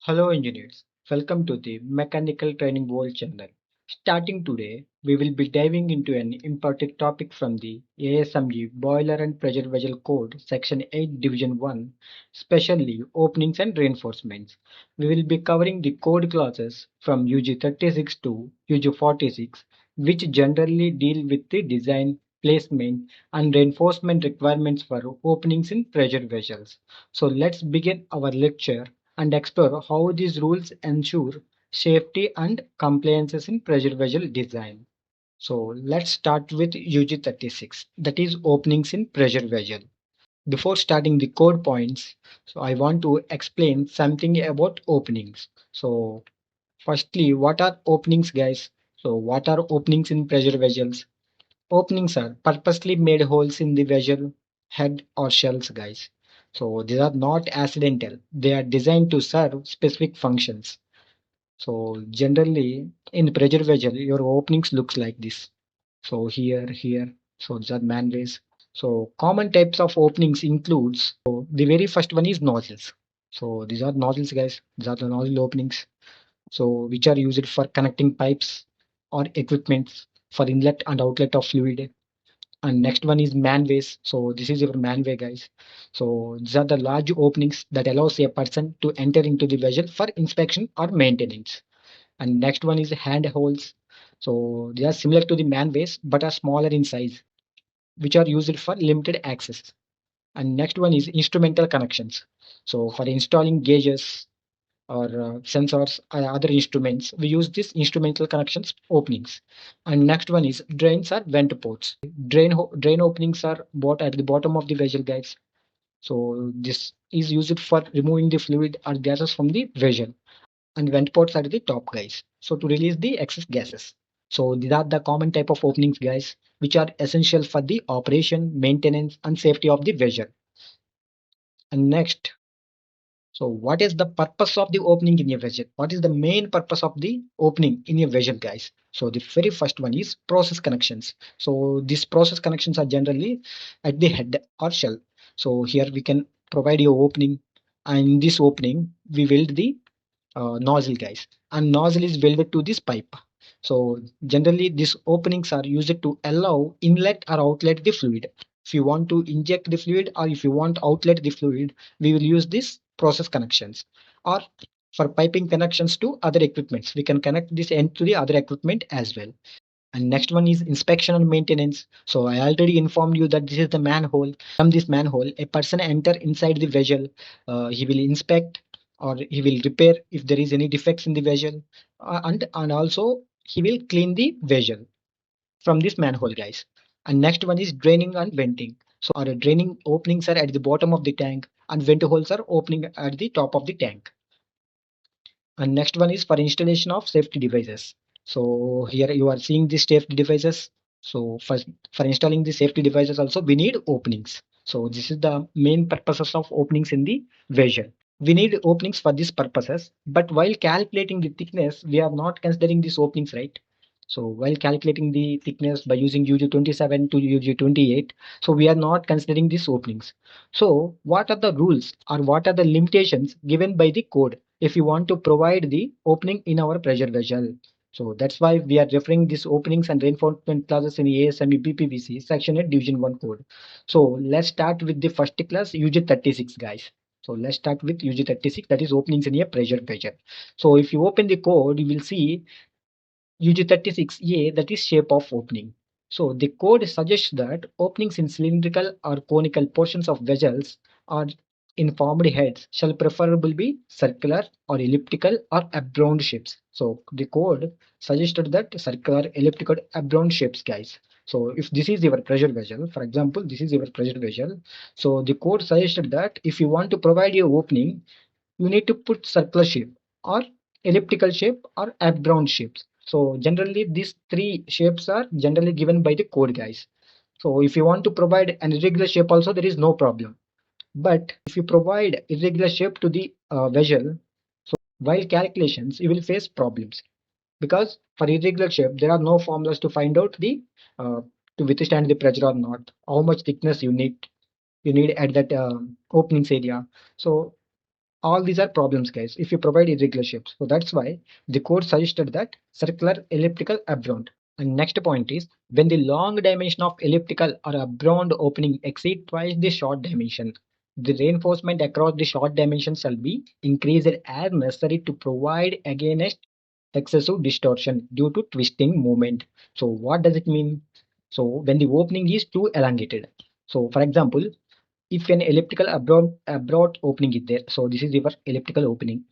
Hello engineers, welcome to the Mechanical Training World channel. Starting today, we will be diving into an important topic from the ASME Boiler and Pressure Vessel Code Section 8 Division 1, especially openings and reinforcements. We will be covering the code clauses from UG-36 to UG-46, which generally deal with the design, placement, and reinforcement requirements for openings in pressure vessels. So let's begin our lecture and explore how these rules ensure safety and compliances in pressure vessel design. So let's start with UG-36, that is openings in pressure vessel. Before starting the code points, so I want to explain something about openings. So firstly, what are openings, guys? So what are openings in pressure vessels? Openings are purposely made holes in the vessel head or shells, guys. So these are not accidental. They are designed to serve specific functions. So generally in pressure vessel, your openings looks like this. So here. So these are manways. So common types of openings includes, so the very first one is nozzles. So these are nozzles, guys. These are the nozzle openings. So which are used for connecting pipes or equipment for inlet and outlet of fluid. And next one is manways. So this is your manway, guys. So these are the large openings that allows a person to enter into the vessel for inspection or maintenance. And next one is handholes. So they are similar to the manways but are smaller in size, which are used for limited access. And next one is instrumental connections. So for installing gauges or sensors or other instruments, we use this instrumental connections openings. And next one is drains or vent ports. Drain openings are bought at the bottom of the vessel, guys. So this is used for removing the fluid or gases from the vessel, and vent ports are at the top, guys. So to release the excess gases. So these are the common type of openings, guys, which are essential for the operation, maintenance, and safety of the vessel. And next, so what is the purpose of the opening in a vessel? What is the main purpose of the opening in a vessel, guys? So the very first one is process connections. So these process connections are generally at the head or shell. So here we can provide your opening, and in this opening we weld the nozzle, guys, and nozzle is welded to this pipe. So generally these openings are used to allow inlet or outlet the fluid. If you want to inject the fluid or if you want outlet the fluid, we will use this process connections. Or for piping connections to other equipments, we can connect this end to the other equipment as well. And next one is inspection and maintenance. So I already informed you that this is the manhole. From this manhole, a person enter inside the vessel. He will inspect or he will repair if there is any defects in the vessel, and also he will clean the vessel from this manhole, guys. And next one is draining and venting. So our draining openings are at the bottom of the tank, and vent holes are opening at the top of the tank. And next one is for installation of safety devices. So here you are seeing the safety devices. So for installing the safety devices also we need openings. So this is the main purposes of openings in the vessel. We need openings for these purposes, but while calculating the thickness, we are not considering these openings, right? So while calculating the thickness by using UG-27 to UG-28, so we are not considering these openings. So what are the rules or what are the limitations given by the code if you want to provide the opening in our pressure vessel? So that's why we are referring these openings and reinforcement clauses in ASME BPVC Section 8 Division 1 code. So let's start with the first class UG-36, guys. So let's start with UG-36, that is openings in a pressure vessel. So if you open the code, you will see UG-36A, that is shape of opening. So the code suggests that openings in cylindrical or conical portions of vessels or in formed heads shall preferably be circular or elliptical or oblong shapes. So the code suggested that circular, elliptical, oblong shapes, guys. So if this is your pressure vessel, for example, this is your pressure vessel. So the code suggested that if you want to provide your opening, you need to put circular shape or elliptical shape or oblong shapes. So generally these three shapes are generally given by the code, guys. So if you want to provide an irregular shape also, there is no problem. But if you provide irregular shape to the vessel, while calculations, you will face problems because for irregular shape, there are no formulas to find out the uh, to withstand the pressure or not, how much thickness you need at that openings area. So all these are problems, guys, if you provide irregular shapes. So that's why the code suggested that circular elliptical abroad. And next point is when the long dimension of elliptical or abroad opening exceed twice the short dimension, the reinforcement across the short dimension shall be increased as necessary to provide against excessive distortion due to twisting movement. So what does it mean? So when the opening is too elongated. So for example, if an elliptical abroad opening is there, so this is your elliptical opening.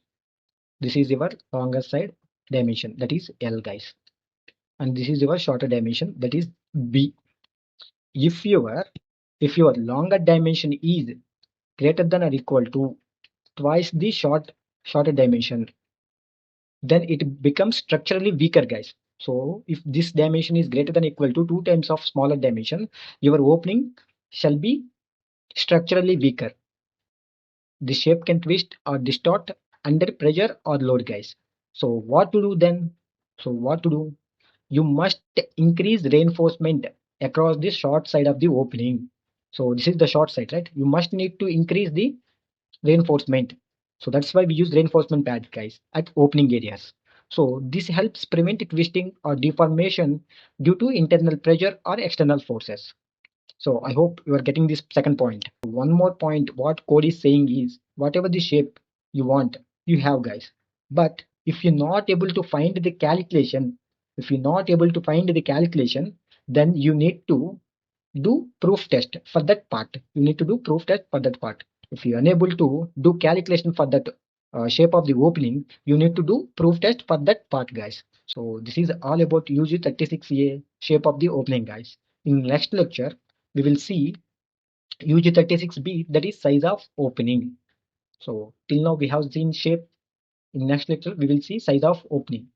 This is your longer side dimension, that is L, guys, and this is your shorter dimension, that is B. If your longer dimension is greater than or equal to twice the shorter dimension, then it becomes structurally weaker, guys. So if this dimension is greater than or equal to 2 times of smaller dimension, your opening shall be structurally weaker. The shape can twist or distort under pressure or load, guys. So what to do then? So what to do? You must increase reinforcement across the short side of the opening. So this is the short side, right? You must need to increase the reinforcement. So that's why we use reinforcement pad, guys, at opening areas. So this helps prevent twisting or deformation due to internal pressure or external forces. So I hope you are getting this second point. One more point, what code is saying is whatever the shape you want, you have, guys. But if you're not able to find the calculation, then you need to do proof test for that part. If you're unable to do calculation for that shape of the opening, you need to do proof test for that part, guys. So this is all about UG-36A shape of the opening, guys. In next lecture, we will see UG-36B, that is size of opening. So till now we have seen shape. In next lecture we will see size of opening.